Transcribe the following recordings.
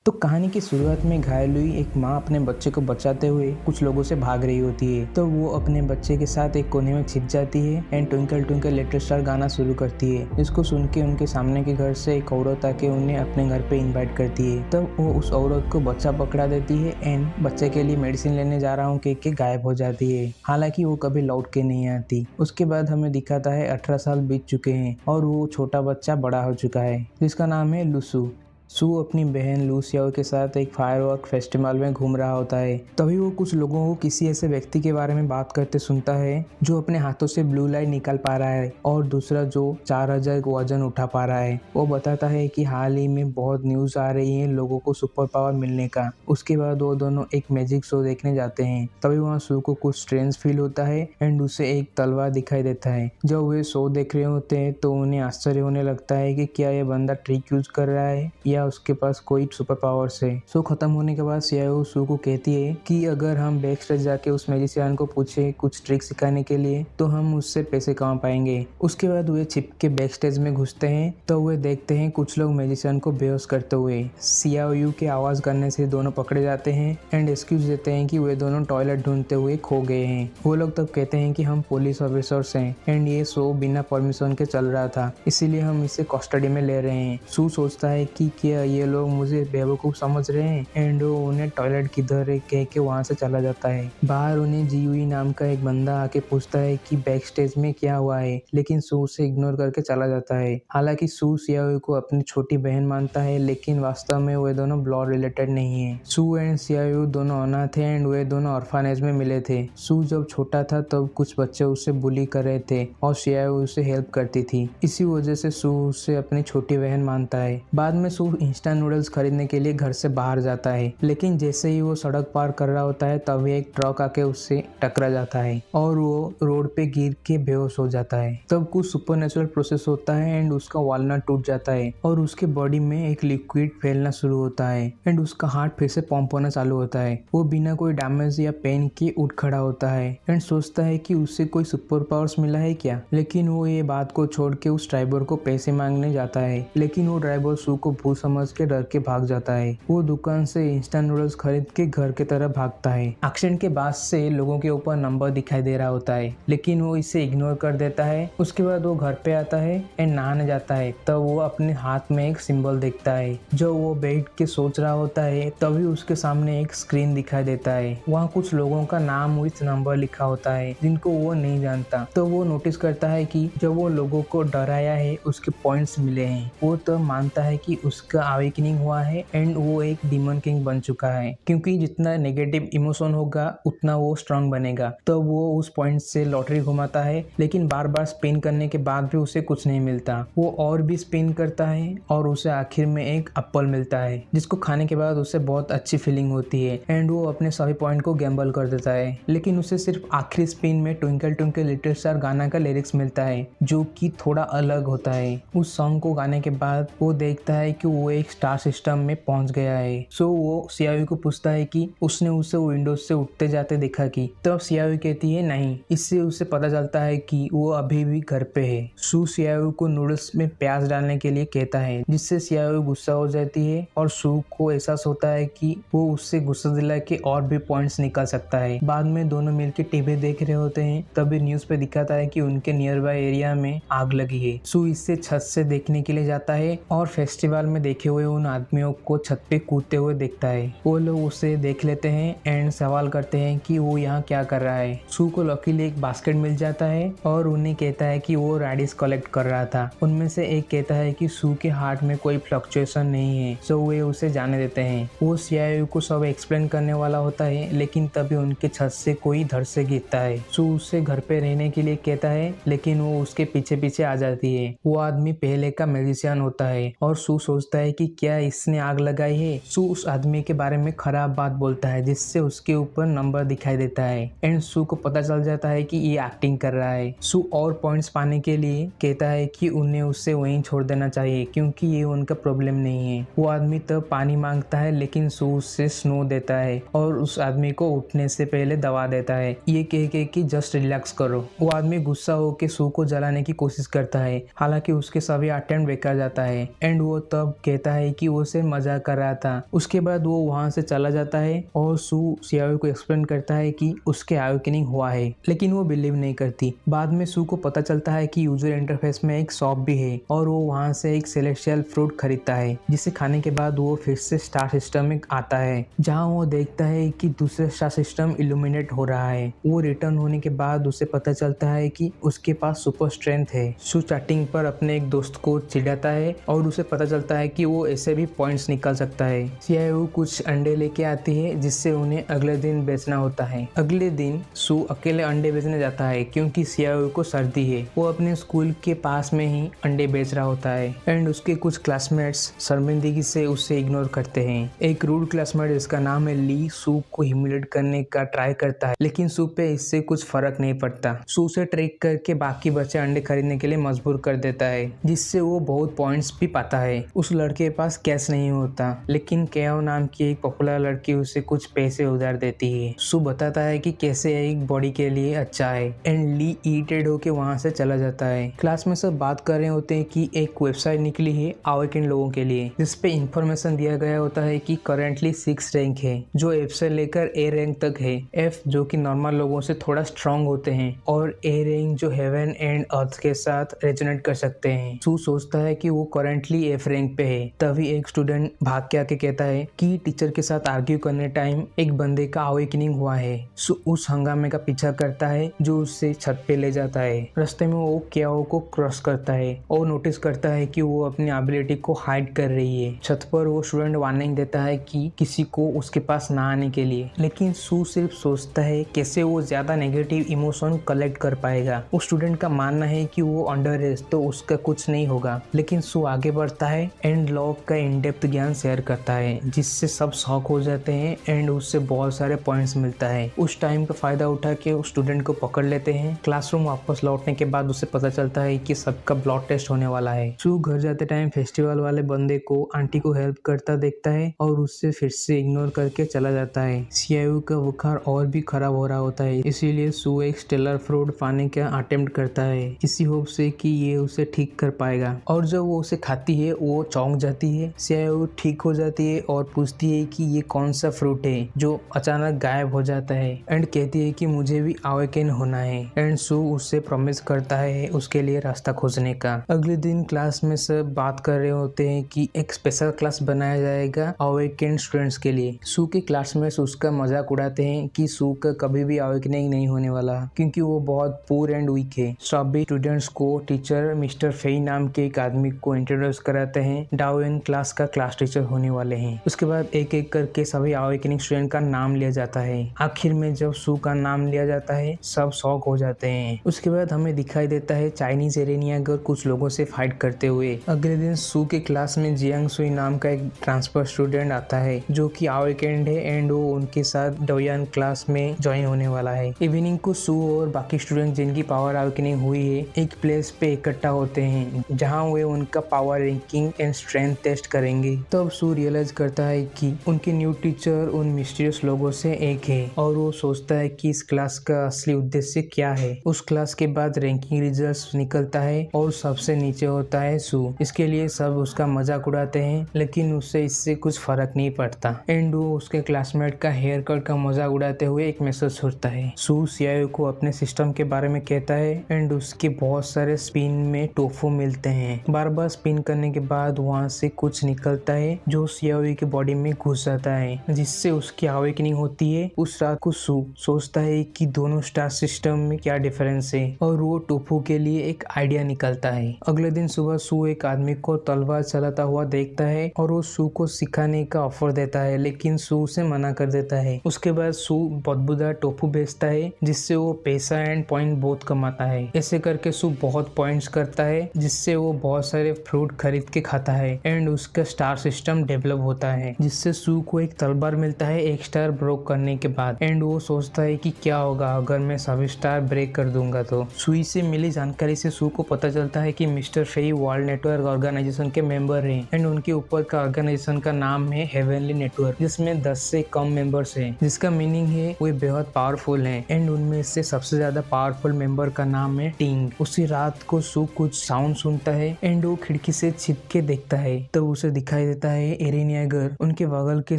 तो कहानी की शुरुआत में घायल हुई एक माँ अपने बच्चे को बचाते हुए कुछ लोगों से भाग रही होती है। तो वो अपने बच्चे के साथ एक कोने में छिप जाती है and twinkle twinkle little star गाना शुरू करती है, जिसको सुन के उनके सामने के घर से एक औरत आके उन्हें अपने घर पे इनवाइट करती है। तब वो उस औरत को बच्चा पकड़ा देती है एंड बच्चे के लिए मेडिसिन लेने जा रहा हूँ कह के गायब हो जाती है। हालांकि वो कभी लौट के नहीं आती। उसके बाद हमें दिखाता है 18 साल बीत चुके हैं और वो छोटा बच्चा बड़ा हो चुका है जिसका नाम है लूसू। सू अपनी बहन लूसियाओ के साथ एक फायरवर्क फेस्टिवल में घूम रहा होता है। तभी वो कुछ लोगों को किसी ऐसे व्यक्ति के बारे में बात करते सुनता है जो अपने हाथों से ब्लू लाइट निकाल पा रहा है और दूसरा जो 4000 वजन उठा पा रहा है। वो बताता है कि हाल ही में बहुत न्यूज आ रही है लोगों को सुपर पावर मिलने का। उसके बाद वो दोनों एक मैजिक शो देखने जाते हैं। तभी वहाँ सू को कुछ स्ट्रेंज फील होता है एंड उसे एक तलवार दिखाई देता है। जब वे शो देख रहे होते हैं तो उन्हें आश्चर्य होने लगता है कि क्या ये बंदा ट्रिक यूज कर रहा है या उसके पास कोई सुपर पावर्स है। शो खत्म होने के बाद सियाओ सू को कहती है कि अगर हम बैक स्टेज जाके उस मैजिशियन को पूछे कुछ ट्रिक सिखाने के लिए तो हम उससे पैसे कमा पाएंगे। उसके बाद वे छिप के बैक स्टेज में घुसते हैं तो वे देखते हैं कुछ लोग मैजिशियन को बेहोश करते हुए। सियाओ के आवाज करने से दोनों पकड़े जाते हैं एंड एक्सक्यूज देते हैं कि वे दोनों टॉयलेट ढूंढते हुए खो गए हैं। वो लोग तब कहते हैं कि हम पुलिस ऑफिसर्स हैं एंड ये शो बिना परमिशन के चल रहा था, इसीलिए हम इसे कस्टडी में ले रहे हैं। सू सोचता है कि क्या ये लोग मुझे बेवकूफ समझ रहे हैं एंड वो उन्हें टॉयलेट किधर है कह के वहां से चला जाता है। बाहर उन्हें जीवी नाम का एक बंदा आके पूछता है कि बैक स्टेज में क्या हुआ है, लेकिन सू उसे इग्नोर करके चला जाता है। हालांकि सू सियाओ को अपनी छोटी बहन मानता है लेकिन वास्तव में वे दोनों ब्लड रिलेटेड नहीं है। सू एंड सियाओ दोनों अनाथ थे एंड वे दोनों ऑर्फनेज में मिले थे। सू जब छोटा था तब कुछ बच्चे उसे बुली कर रहे थे और सियाओ उसे हेल्प करती थी। इसी वजह से सू उसे अपनी छोटी बहन मानता है। बाद में सू इंस्टेंट नूडल्स खरीदने के लिए घर से बाहर जाता है, लेकिन जैसे ही वो सड़क पार कर रहा होता है तभी एक ट्रक आके उससे टकरा जाता है और वो रोड पे गिर के बेहोश हो जाता है। तब कुछ सुपरनेचुरल प्रोसेस होता है एंड उसका वालनट टूट जाता है और उसके बॉडी में एक लिक्विड फैलना शुरू होता है एंड उसका हार्ट फिर से पंप होना चालू होता है। वो बिना कोई डैमेज या पेन के उठ खड़ा होता है एंड सोचता है कि उससे कोई सुपर पावर्स मिला है क्या, लेकिन वो ये बात को छोड़ के उस ड्राइवर को पैसे मांगने जाता है। लेकिन वो ड्राइवर सू को भूल समझ के डर के भाग जाता है। वो दुकान से इंस्टेंट नूडल्स खरीद के घर की तरफ भागता है। एक्सीडेंट के बाद से लोगों के ऊपर नंबर दिखाई दे रहा होता है लेकिन वो इसे इग्नोर कर देता है। उसके बाद वो घर पे आता है एंड नहाने जाता है। तब वो अपने हाथ में एक सिंबल देखता है। जो वो बैठ के सोच रहा होता है तभी उसके सामने एक स्क्रीन दिखाई देता है। वहाँ कुछ लोगों का नाम विथ नंबर लिखा होता है जिनको वो नहीं जानता। तो वो नोटिस करता है कि जब वो लोगों को डराया है उसके पॉइंट्स मिले हैं। वो तो मानता है कि उसका अवेकनिंग हुआ है एंड वो एक डीमन किंग बन चुका है, क्योंकि जितना नेगेटिव इमोशन होगा उतना वो स्ट्रांग बनेगा। तो वो उस पॉइंट से लॉटरी घुमाता है लेकिन बार बार स्पिन करने के बाद भी उसे कुछ नहीं मिलता। वो और भी स्पिन करता है और उसे आखिर में एक एप्पल मिलता है जिसको खाने के बाद उसे बहुत अच्छी फीलिंग होती है एंड वो अपने सभी पॉइंट को गैम्बल कर देता है। लेकिन उसे सिर्फ आखिरी स्पिन में ट्विंकल ट्विंकल लिटिल स्टार गाना का लिरिक्स मिलता है जो कि थोड़ा अलग होता है। उस सॉन्ग को गाने के बाद वो देखता है कि वो एक स्टार सिस्टम में पहुंच गया है। सो वो सियाओ को पूछता है कि उसने उसे विंडोज से उठते जाते देखा कि, तब सियाओ कहती है नहीं। इससे उसे पता चलता है कि वो अभी भी घर पे है। सू सियाओ को नूडल्स में प्याज डालने के लिए कहता है जिससे सियाओ गुस्सा हो जाती है और सू को एहसास होता है कि वो उससे गुस्सा दिला के और भी पॉइंट्स निकाल सकता है। बाद में दोनों मिलकर टीवी देख रहे होते हैं तभी न्यूज पे दिखाता है कि उनके नियर बाय एरिया में आग लगी है। सू इससे छत से देखने के लिए जाता है और फेस्टिवल में देखे हुए उन आदमियों को छत पे कूदते हुए देखता है। वो लोग उसे देख लेते हैं एंड सवाल करते हैं कि वो यहाँ क्या कर रहा है। सू को लकीली एक बास्केट मिल जाता है और उन्हें कहता है कि वो रेडिस कलेक्ट कर रहा था। उनमें से एक कहता है कि सू के हार्ट में कोई फ्लक्चुएशन नहीं है, सो वे उसे जाने देते हैं। वो सियाओ को सब एक्सप्लेन करने वाला होता है लेकिन तभी उनके छत से कोई धड़ से गिरता है। सू उससे घर पे रहने के लिए कहता है लेकिन वो उसके पीछे पीछे आ जाती है। वो आदमी पहले का म्यूजिशियन होता है और सू सोचता है कि क्या इसने आग लगाई है। सू उस आदमी के बारे में खराब बात बोलता है जिससे उसके ऊपर नंबर दिखाई देता है एंड सू को पता चल जाता है कि ये एक्टिंग कर रहा है। सू और पॉइंट्स पाने के लिए कहता है कि उन्हें उससे वहीं छोड़ देना चाहिए क्योंकि ये उनका प्रॉब्लम नहीं है। वो आदमी तब पानी मांगता है लेकिन सू उससे स्नो देता है और उस आदमी को उठने से पहले दवा देता है ये कह के कि जस्ट रिलैक्स करो। वो आदमी गुस्सा होकर सू को जलाने की कोशिश करता है, हालांकि उसके सभी अटेम्प्ट बेकार जाता है एंड वो तब कहता है कि वो उसे मजाक कर रहा था। उसके बाद वो वहाँ से चला जाता है और सू सियाओ को एक्सप्लेन करता है कि उसके अवेकनिंग हुआ है, लेकिन वो बिलीव नहीं करती। बाद में सू को पता चलता है कि यूजर इंटरफेस में एक शॉप भी है और वो वहाँ से एक सेलेस्टियल फ्रूट खरीदता है, जिसे खाने के बाद वो फिर से स्टार सिस्टम में आता है, जहाँ वो देखता है कि दूसरा स्टार सिस्टम इल्यूमिनेट हो रहा है। वो रिटर्न होने के बाद उसे पता चलता है कि उसके पास सुपर स्ट्रेंथ है। सू चैटिंग पर अपने एक दोस्त को चिढ़ाता है और उसे पता चलता है कि वो ऐसे भी पॉइंट्स निकाल सकता है। सियाओ कुछ अंडे लेके आती है जिससे उन्हें अगले दिन बेचना होता है। अगले दिन सू अकेले अंडे बेचने जाता है क्योंकि सियाओ को सर्दी है। वो अपने स्कूल के पास में ही अंडे बेच रहा होता है एंड उसके कुछ क्लासमेट्स शर्मिंदगी से उसे इग्नोर करते हैं। एक रूड क्लासमेट जिसका नाम है ली सू को ह्यूमिलेट करने का ट्राई करता है, लेकिन सू पे इससे कुछ फर्क नहीं पड़ता। सू से ट्रिक करके बाकी बच्चे अंडे खरीदने के लिए मजबूर कर देता है, जिससे वो बहुत पॉइंट्स भी पाता है। उस लड़के के पास कैश नहीं होता, लेकिन केओ नाम की एक पॉपुलर लड़की उसे कुछ पैसे उधार देती है। सू बताता है कि कैसे एक बॉडी के लिए अच्छा है एंड ली इरिटेट होके वहाँ से चला जाता है। क्लास में सब बात कर रहे होते हैं कि एक वेबसाइट निकली है अवेकन लोगों के लिए, जिसपे इंफॉर्मेशन दिया गया होता है कि करेंटली 6 रैंक है, जो एफ से लेकर ए रैंक तक है। एफ जो कि नॉर्मल लोगों से थोड़ा स्ट्रांग होते हैं और ए रैंक जो हेवन एंड अर्थ के साथ रेजोनेट कर सकते हैं। सू सोचता है कि वो करेंटली एफ रैंक पे है। तभी एक स्टूडेंट भाग के आके कहता है कि टीचर के साथ आर्ग्यू करने टाइम एक बंदे का अवेकनिंग हुआ है। सू उस हंगामे का पीछा करता है जो उससे छत पे ले जाता है। रास्ते में वो केओ को क्रॉस करता है और नोटिस करता है कि वो अपनी एबिलिटी को हाइड कर रही है। छत पर वो स्टूडेंट वार्निंग देता है कि किसी को उसके पास ना आने के लिए, लेकिन सू सिर्फ सोचता है कैसे वो ज्यादा नेगेटिव इमोशन कलेक्ट कर पाएगा। उस स्टूडेंट का मानना है कि वो अंडर है तो उसका कुछ नहीं होगा, लेकिन सू आगे बढ़ता है एंड लॉग का इन डेप्थ ज्ञान शेयर करता है, जिससे सब शॉक हो जाते हैं एंड उससे बहुत सारे पॉइंट्स मिलता है। उस टाइम का फायदा उठा के उस स्टूडेंट को पकड़ लेते हैं। क्लासरूम वापस लौटने के बाद उसे पता चलता है कि सबका ब्लड टेस्ट होने वाला है। सू घर जाते टाइम फेस्टिवल वाले बंदे को आंटी को हेल्प करता देखता है और उससे फिर से इग्नोर करके चला जाता है। सियाओ का बुखार और भी खराब हो रहा होता है, इसीलिए सू एक स्टेलर फ्रूट पाने का अटेम्प्ट करता है, इसी होप से कि ये उसे ठीक कर पाएगा। और जब वो उसे खाती है वो चौंक जाती है। सियाओ ठीक हो जाती है और पूछती है कि ये कौन सा फ्रूट है जो अचानक गायब हो जाता है एंड कहती है कि मुझे भी अवेकन होना है एंड सू उससे प्रॉमिस करता है उसके लिए रास्ता खोजने का। अगले दिन क्लास में सब बात कर रहे होते हैं कि एक स्पेशल क्लास बनाया जाएगा अवेकन स्टूडेंट्स के लिए। सू के क्लासमेट्स उसका मजाक उड़ाते हैं कि सू का कभी भी अवेकनिंग नहीं होने वाला क्योंकि वो बहुत पुअर एंड वीक है। सभी स्टूडेंट्स को टीचर मिस्टर फेई नाम के एक आदमी को इंट्रोड्यूस कराते हैं, डाओइन क्लास का क्लास टीचर होने वाले हैं। उसके बाद एक एक करके सभी अवेकनिंग स्टूडेंट का नाम लिया जाता है। आखिर में जब सू का नाम लिया जाता है सब शॉक हो जाते हैं। उसके बाद हमें दिखाई देता है चाइनीज एरेनियागर कुछ लोगों से फाइट करते हुए। अगले दिन सू के क्लास में जियांग सुई नाम का एक ट्रांसफर स्टूडेंट आता है जो कि अवेकन्ड है एंड वो उनके साथ डोयान क्लास में ज्वाइन होने वाला है। इवनिंग को सू और बाकी स्टूडेंट जिनकी पावर अवेकनिंग हुई है एक प्लेस पे इकट्ठा होते हैं जहाँ वे उनका power ranking and strength test करेंगे। तब सू रियलाइज करता है कि उनके न्यू टीचर उन मिस्टीरियस लोगों से एक है और वो सोचता है कि इस क्लास का असली उद्देश्य क्या है। उस क्लास के बाद रैंकिंग रिजल्ट्स निकलता है और सबसे नीचे होता है सू। इसके लिए सब उसका मजाक उड़ाते हैं, लेकिन उससे इससे कुछ फर्क नहीं पड़ता एंड वो उसके क्लासमेट का हेयर कट का मजाक उड़ाते हुए एक मैसेज छोड़ता है। सू सियाओ को अपने सिस्टम के बारे में कहता है एंड उसके बहुत सारे स्पिन में टोफू मिलते हैं। बार बार स्पिन करने के बाद वहाँ से कुछ निकलता है जो सियाओ के बॉडी में घुस जाता है, जिससे उसकी अवेकनिंग होती है। उस रात को सू सोचता है कि दोनों स्टार सिस्टम में क्या डिफरेंस है और वो टोफू के लिए एक आइडिया निकलता है। अगले दिन सुबह सू एक आदमी को तलवार चलाता हुआ देखता है और वो सू को सिखाने का ऑफर देता है, लेकिन सू उसे मना कर देता है। उसके बाद सू बदबूदार टोफू बेचता है जिससे वो पैसा एंड पॉइंट बहुत कमाता है। ऐसे करके सू बहुत पॉइंट्स करता है जिससे वो बहुत सारे फ्रूट खरीद के खाता है एंड उसका स्टार सिस्टम डेवलप होता है, जिससे सू को एक तलवार मिलता है एक स्टार ब्रेक करने के बाद एंड वो सोचता है कि क्या होगा अगर मैं सभी स्टार ब्रेक कर दूंगा। तो सुई से मिली जानकारी से सू को पता चलता है कि mister Fei world network organisation के मेंबर हैं एंड उनके ऊपर का ऑर्गेनाइजेशन का नाम है हेवनली नेटवर्क, जिसमें 10 से कम मेंबर्स हैं, जिसका मीनिंग है वे बेहद पावरफुल हैं एंड उनमें से सबसे ज्यादा पावरफुल मेंबर का नाम है टिंग। उसी रात को सू कुछ साउंड सुनता है एंड वो खिड़की से छिप के देखता आता है तो उसे दिखाई देता है एरेन येगर उनके बगल के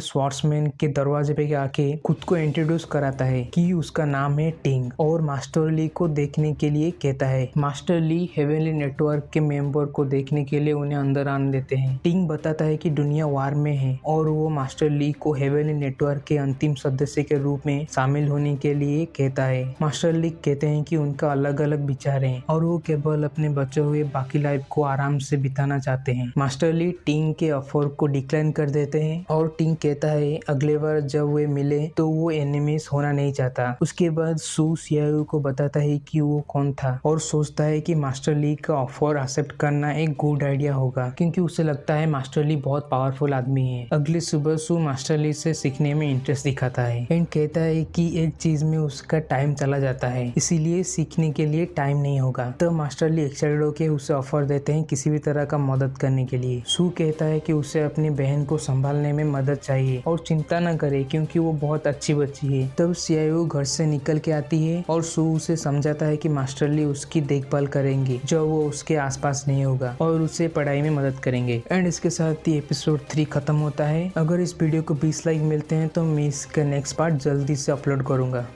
स्वार्ट्समैन के दरवाजे पे आके खुद को इंट्रोड्यूस कराता है कि उसका नाम है टिंग और मास्टर ली को देखने के लिए कहता है। मास्टर ली हेवनली नेटवर्क के मेंबर को देखने के लिए उन्हें अंदर आने देते हैं। टिंग बताता है कि दुनिया वार में है और वो मास्टर ली को हेवनली नेटवर्क के अंतिम सदस्य के रूप में शामिल होने के लिए कहता है। मास्टर ली कहते हैं कि उनका अलग अलग विचार है और वो केवल अपने बचे हुए बाकी लाइफ को आराम से बिताना चाहते हैं। मास्टर ली टिंग के ऑफर को डिक्लाइन कर देते हैं और टिंग कहता है अगले बार जब वे मिले तो वो एनिमीज होना नहीं चाहता। उसके बाद सू सीआईओ को बताता है कि वो कौन था और सोचता है कि मास्टर ली का ऑफर एक्सेप्ट करना एक गुड आइडिया होगा क्योंकि उसे लगता है मास्टर ली बहुत पावरफुल आदमी है। अगली सुबह सू मास्टर ली से सीखने में इंटरेस्ट दिखाता है एंड कहता है कि एक चीज में उसका टाइम चला जाता है इसीलिए सीखने के लिए टाइम नहीं होगा। तो मास्टर ली एक्साइटेड होकर उसे ऑफर देते हैं किसी भी तरह का मदद करने के लिए। सू कहता है कि उसे अपनी बहन को संभालने में मदद चाहिए और चिंता न करे क्योंकि वो बहुत अच्छी बच्ची है। तब सीआईओ घर से निकल के आती है और सू उसे समझाता है कि मास्टर ली उसकी देखभाल करेंगे जब वो उसके आसपास नहीं होगा और उसे पढ़ाई में मदद करेंगे। एंड इसके साथ ही एपिसोड 3 खत्म होता है। अगर इस वीडियो को 20 लाइक मिलते हैं तो मैं इसका नेक्स्ट पार्ट जल्दी से अपलोड करूंगा।